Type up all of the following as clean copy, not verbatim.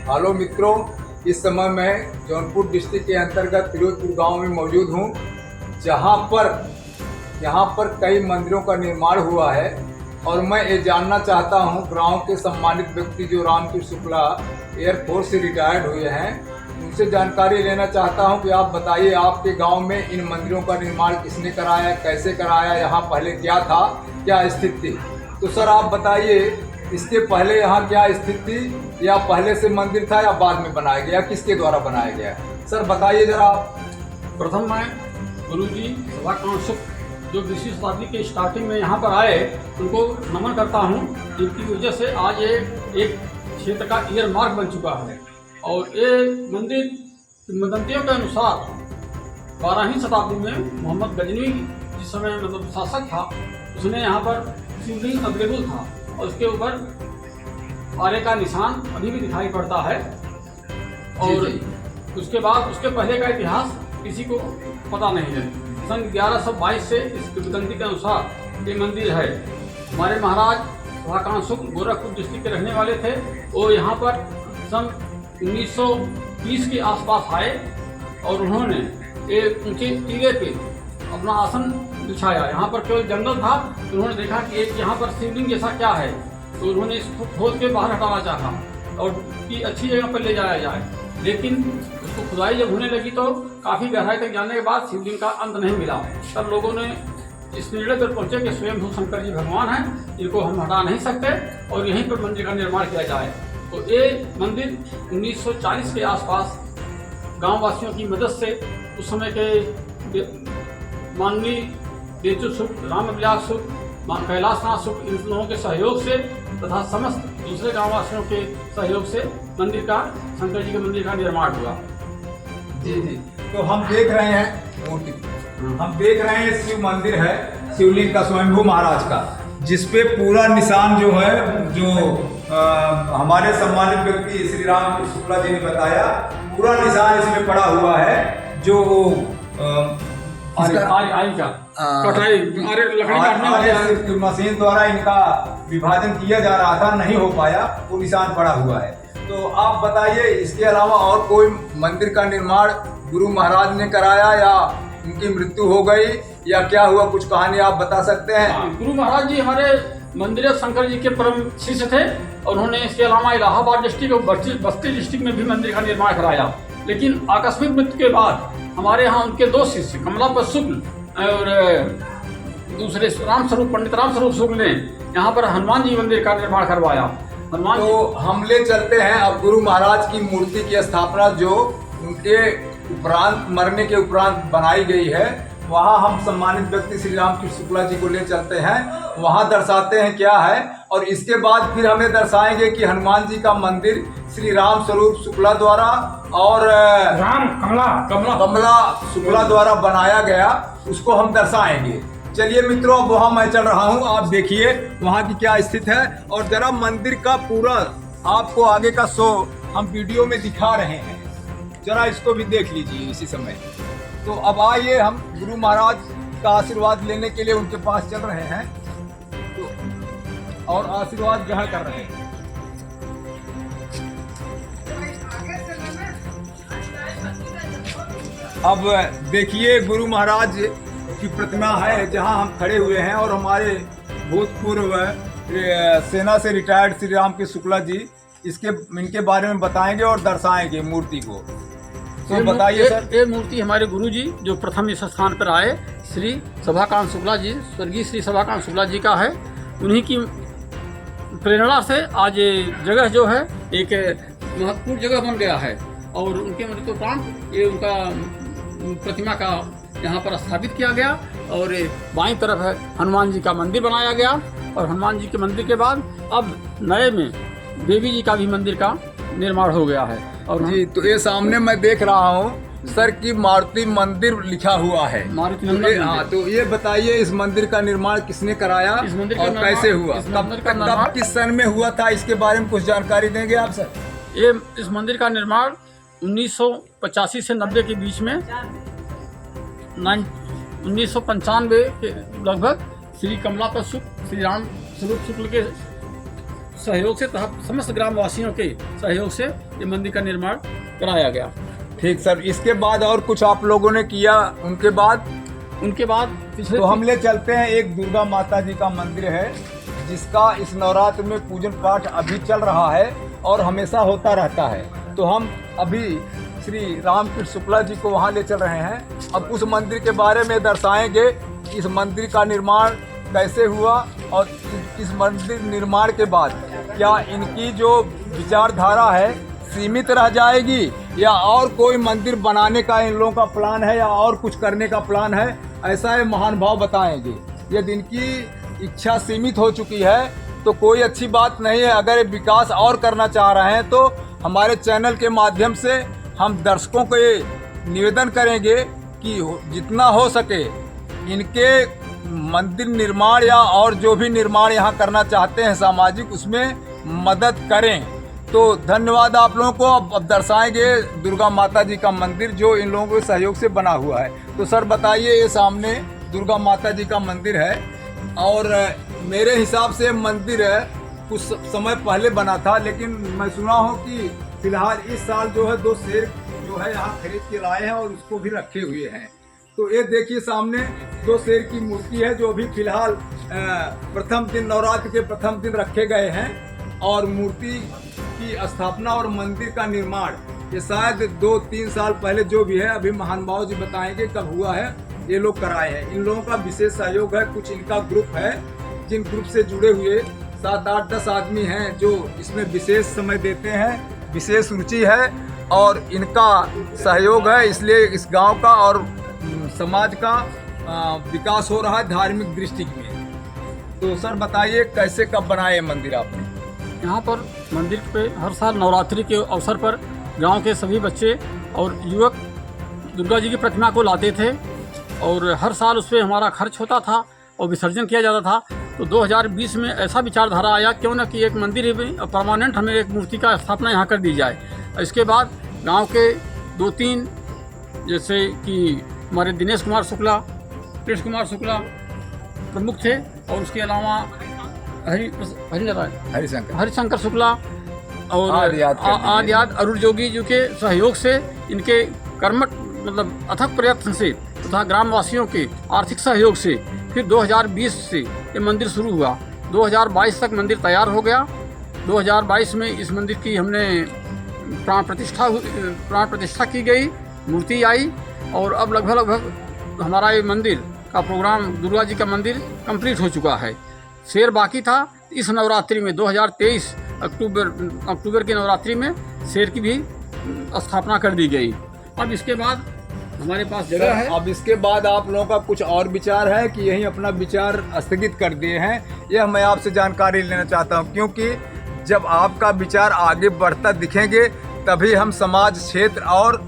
Hello मित्रों, इस समय मैं जौनपुर डिस्ट्रिक्ट के अंतर्गत फिरोजपुर गांव में मौजूद हूं, जहां पर यहाँ पर कई मंदिरों का निर्माण हुआ है। और मैं ये जानना चाहता हूं, गांव के सम्मानित व्यक्ति जो रामकृष्ण शुक्ला एयरफोर्स से रिटायर्ड हुए हैं, उनसे जानकारी लेना चाहता हूं कि आप बताइए, आपके गांव में इन मंदिरों का निर्माण किसने कराया, कैसे कराया, यहाँ पहले क्या था, क्या स्थिति थी। तो सर आप बताइए, इसके पहले यहाँ क्या स्थिति थी, या पहले से मंदिर था या बाद में बनाया गया, किसके द्वारा बनाया गया, सर बताइए जरा आप। प्रथम मैं गुरुजी सभाकांत शुक्ल जो 20वीं शताब्दी के स्टार्टिंग में यहाँ पर आए, उनको नमन करता हूँ, जिनकी वजह से आज ये एक क्षेत्र का ईयर मार्क बन चुका है। और ये मंदिर किंवदंतियों के अनुसार 12वीं शताब्दी में मोहम्मद गजनवी जिस समय मतलब शासक था, उसने यहाँ पर शिवलिंग अवेलेबल था और उसके ऊपर आरे का निशान अभी भी दिखाई पड़ता है। और उसके बाद उसके पहले का इतिहास किसी को पता नहीं है। सन 1122 से इस किंवदंती के अनुसार ये मंदिर है। हमारे महाराज सभाकांत शुक्ल गोरखपुर डिस्ट्रिक्ट के रहने वाले थे। वो यहाँ पर सन 1930 के आसपास आए और उन्होंने एक ऊंचे टीले पे अपना आसन बिछाया। यहाँ पर केवल जंगल था, तो उन्होंने देखा कि एक यहाँ पर शिवलिंग जैसा क्या है, तो उन्होंने इसको खोद के बाहर हटाना चाहा और कि अच्छी जगह पर ले जाया जाए। लेकिन उसको खुदाई जब होने लगी तो काफ़ी गहराई तक जाने के बाद शिवलिंग का अंत नहीं मिला। तब लोगों ने इस निर्णय पर पहुंचे कि स्वयं शंकर जी भगवान हैं, इनको हम हटा नहीं सकते और यहीं पर मंदिर का निर्माण किया जाए। तो ये मंदिर 1940 के आसपास गाँव वासियों की मदद से, उस समय के माननीय देचु शुक्ल, राम विलास शुक्ल, कैलाशनाथ शुक्ल, इन लोगों के सहयोग से तथा समस्त दूसरे गाँववासियों के सहयोग से मंदिर का, शंकर जी के मंदिर का निर्माण हुआ। जी जी, तो हम देख रहे हैं मूर्ति, हम देख रहे हैं शिव मंदिर है, शिवलिंग का, स्वयंभू महाराज का, जिसपे पूरा निशान जो है, जो हमारे सम्मानित व्यक्ति श्री रामकृष्ण शुक्ला जी ने बताया, पूरा निशान इसमें पड़ा हुआ है। जो मशीन द्वारा इनका विभाजन किया जा रहा था, नहीं हो पाया, वो निशान पड़ा हुआ है। तो आप बताइए, इसके अलावा और कोई मंदिर का निर्माण गुरु महाराज ने कराया या उनकी मृत्यु हो गई या क्या हुआ, कुछ कहानी आप बता सकते हैं? गुरु महाराज जी हमारे मंदिर शंकर जी के परम शिष्य थे और उन्होंने इसके अलावा इलाहाबाद डिस्ट्रिक्ट और बस्ती डिस्ट्रिक्ट में भी मंदिर का निर्माण कराया। लेकिन आकस्मिक मृत्यु के बाद हमारे यहाँ उनके दो शिष्य कमलापत शुक्ल और दूसरे पंडित राम स्वरूप शुक्ल ने यहाँ पर हनुमान जी मंदिर का निर्माण करवाया। हनुमान तो हम ले चलते हैं अब गुरु महाराज की मूर्ति की स्थापना जो उनके उपरांत, मरने के उपरांत बनाई गई है, वहाँ हम सम्मानित व्यक्ति श्री रामकृष्ण शुक्ला जी को ले चलते हैं, वहाँ दर्शाते हैं क्या है। और इसके बाद फिर हमें दर्शाएंगे कि हनुमान जी का मंदिर श्री राम स्वरूप शुक्ला द्वारा और कमला शुक्ला द्वारा बनाया गया, उसको हम दर्शाएंगे। चलिए मित्रों, अब वहाँ मैं चल रहा हूँ, आप देखिए वहाँ की क्या स्थिति है और जरा मंदिर का पूरा आपको आगे का शो हम वीडियो में दिखा रहे हैं, जरा इसको भी देख लीजिए इसी समय। तो अब आइए, हम गुरु महाराज का आशीर्वाद लेने के लिए उनके पास चल रहे हैं तो और आशीर्वाद ग्रहण कर रहे हैं। अब देखिए, गुरु महाराज की प्रतिमा है जहां हम खड़े हुए हैं और हमारे भूतपूर्व सेना से रिटायर्ड श्री रामकृष्ण शुक्ला जी इनके बारे में बताएंगे और दर्शाएंगे मूर्ति को। तो बताइए सर। ये मूर्ति हमारे गुरु जी जो प्रथम इस स्थान पर आए, श्री सभाकांत शुक्ला जी, स्वर्गीय श्री सभाकांत शुक्ला जी का है। उन्हीं की प्रेरणा से आज ये जगह जो है एक महत्वपूर्ण जगह बन गया है और उनके मृत्युपरांत ये उनका प्रतिमा का यहाँ पर स्थापित किया गया और बाईं तरफ है हनुमान जी का मंदिर बनाया गया। और हनुमान जी के मंदिर के बाद अब नए में देवी जी का भी मंदिर का निर्माण हो गया है। और जी, तो ये सामने मैं देख रहा हूँ सर की मारुति मंदिर लिखा हुआ है। हाँ, तो ये बताइए, इस मंदिर का निर्माण किसने कराया और कैसे हुआ, कब किस सन में हुआ था, इसके बारे में कुछ जानकारी देंगे आप सर? ये इस मंदिर का निर्माण 1985 से 90 के बीच में 1995 के लगभग श्री कमलापत शुक्ल, श्री राम स्वरूप शुक्ल के सहयोग से तथा समस्त ग्रामवासियों के सहयोग से ये मंदिर का निर्माण कराया गया। ठीक सर, इसके बाद और कुछ आप लोगों ने किया उनके बाद? पिछले तो हम ले चलते हैं, एक दुर्गा माता जी का मंदिर है जिसका इस नवरात्र में पूजन पाठ अभी चल रहा है और हमेशा होता रहता है। तो हम अभी श्री रामकृष्ण शुक्ला जी को वहाँ ले चल रहे हैं। अब उस मंदिर के बारे में दर्शाएंगे कि इस मंदिर का निर्माण कैसे हुआ और इस मंदिर निर्माण के बाद क्या इनकी जो विचारधारा है सीमित रह जाएगी या और कोई मंदिर बनाने का इन लोगों का प्लान है या और कुछ करने का प्लान है, ऐसा ये महान भाव बताएंगे। यदि इनकी इच्छा सीमित हो चुकी है तो कोई अच्छी बात नहीं है। अगर विकास और करना चाह रहे हैं तो हमारे चैनल के माध्यम से हम दर्शकों को ये निवेदन करेंगे कि जितना हो सके इनके मंदिर निर्माण या और जो भी निर्माण यहाँ करना चाहते हैं सामाजिक, उसमें मदद करें। तो धन्यवाद आप लोगों को। अब दर्शाएंगे दुर्गा माता जी का मंदिर जो इन लोगों के सहयोग से बना हुआ है। तो सर बताइए, ये सामने दुर्गा माता जी का मंदिर है और मेरे हिसाब से मंदिर कुछ समय पहले बना था, लेकिन मैं सुना हूँ कि फिलहाल इस साल जो है 2 शेर जो है यहाँ खरीद के लाए हैं और उसको भी रखे हुए हैं। तो ये देखिए सामने 2 शेर की मूर्ति है जो अभी फिलहाल प्रथम दिन, नवरात्र के प्रथम दिन रखे गए हैं और मूर्ति की स्थापना और मंदिर का निर्माण ये शायद 2-3 साल पहले जो भी है, अभी महान भाव जी बताएंगे कब हुआ है, ये लोग कराए हैं। इन लोगों का विशेष सहयोग है, कुछ इनका ग्रुप है जिन ग्रुप से जुड़े हुए 7-8-10 आदमी हैं जो इसमें विशेष समय देते हैं, विशेष रुचि है और इनका सहयोग है, इसलिए इस गांव का और समाज का विकास हो रहा है धार्मिक दृष्टि में। तो सर बताइए कैसे कब बनाए मंदिर आपने? यहाँ पर मंदिर पे हर साल नवरात्रि के अवसर पर गांव के सभी बच्चे और युवक दुर्गा जी की प्रतिमा को लाते थे और हर साल उस पर हमारा खर्च होता था और विसर्जन किया जाता था। तो 2020 में ऐसा विचारधारा आया क्यों न कि एक मंदिर में परमानेंट हमें एक मूर्ति का स्थापना यहाँ कर दी जाए। इसके बाद गांव के 2-3 जैसे कि हमारे दिनेश कुमार शुक्ला, कृष्ण कुमार शुक्ला प्रमुख थे और उसके अलावा हरिशंकर शुक्ला और आदियाद अरुण जोगी जी के सहयोग से, इनके कर्मठ मतलब अथक प्रयत्न से तथा ग्रामवासियों के आर्थिक सहयोग से फिर 2020 से ये मंदिर शुरू हुआ। 2022 तक मंदिर तैयार हो गया। 2022 में इस मंदिर की हमने प्राण प्रतिष्ठा की गई, मूर्ति आई और अब लगभग हमारा ये मंदिर का प्रोग्राम, दुर्गा जी का मंदिर कंप्लीट हो चुका है। शेर बाकी था। इस नवरात्रि में 2023 अक्टूबर की नवरात्रि में शेर की भी स्थापना कर दी गई। अब इसके बाद हमारे पास जगह है। अब इसके बाद आप लोगों का कुछ और विचार है कि यही अपना विचार स्थगित कर दिए हैं? यह मैं आपसे जानकारी लेना चाहता हूं, क्योंकि जब आपका विचार आगे बढ़ता दिखेंगे तभी हम समाज क्षेत्र और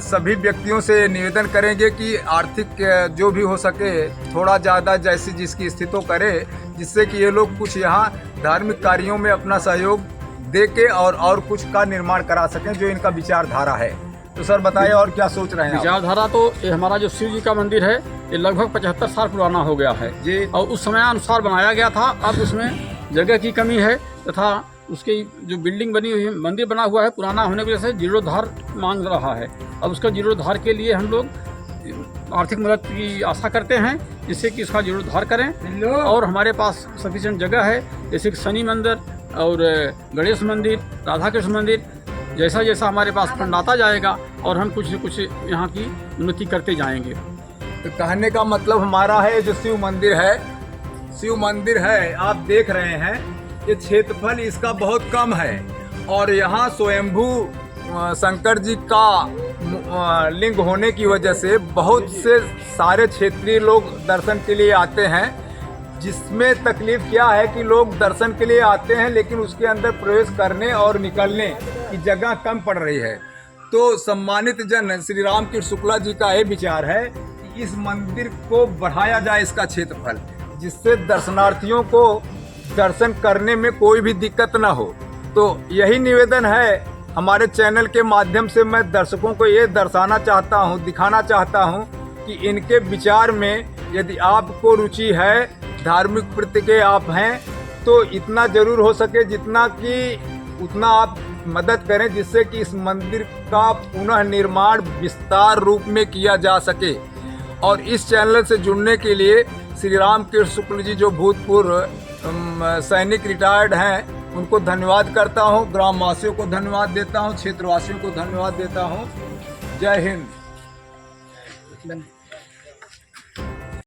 सभी व्यक्तियों से निवेदन करेंगे कि आर्थिक जो भी हो सके थोड़ा ज़्यादा जैसी जिसकी स्थिति करे, जिससे कि ये लोग कुछ यहाँ धार्मिक कार्यों में अपना सहयोग दे के और कुछ का निर्माण करा सकें जो इनका विचारधारा है। तो सर बताइए और क्या सोच रहे हैं? विचारधारा तो ये हमारा जो शिव जी का मंदिर है ये लगभग 75 साल पुराना हो गया है जी और उस समय अनुसार बनाया गया था। अब उसमें जगह की कमी है तथा उसकी जो बिल्डिंग बनी हुई है, मंदिर बना हुआ है, पुराना होने की वजह से जीर्णोद्धार मांग रहा है। अब उसका जीर्णोद्धार के लिए हम लोग आर्थिक मदद की आशा करते हैं जिससे कि इसका जीर्णोद्धार करें। और हमारे पास सफिशिएंट जगह है, जैसे कि शनि मंदिर और गणेश मंदिर, राधा कृष्ण मंदिर, जैसा जैसा हमारे पास फंड आता जाएगा और हम कुछ न कुछ यहाँ की उन्नति करते जाएंगे। तो कहने का मतलब हमारा है जो शिव मंदिर है आप देख रहे हैं, ये क्षेत्रफल इसका बहुत कम है और यहाँ स्वयंभू शंकर जी का लिंग होने की वजह से बहुत से सारे क्षेत्रीय लोग दर्शन के लिए आते हैं। जिसमें तकलीफ क्या है कि लोग दर्शन के लिए आते हैं लेकिन उसके अंदर प्रवेश करने और निकलने की जगह कम पड़ रही है। तो सम्मानित जन श्री रामकृष्ण शुक्ला जी का ये विचार है कि इस मंदिर को बढ़ाया जाए, इसका क्षेत्रफल, जिससे दर्शनार्थियों को दर्शन करने में कोई भी दिक्कत ना हो। तो यही निवेदन है हमारे चैनल के माध्यम से। मैं दर्शकों को ये दर्शाना चाहता हूँ, दिखाना चाहता हूँ कि इनके विचार में यदि आपको रुचि है, धार्मिक प्रति के आप हैं तो इतना जरूर हो सके जितना कि उतना आप मदद करें, जिससे कि इस मंदिर का पुनः निर्माण विस्तार रूप में किया जा सके। और इस चैनल से जुड़ने के लिए श्री राम कृष्ण शुक्ल जी जो भूतपूर्व सैनिक रिटायर्ड हैं, उनको धन्यवाद करता हूँ। ग्रामवासियों को धन्यवाद देता हूँ, क्षेत्रवासियों को धन्यवाद देता हूँ। जय हिंद।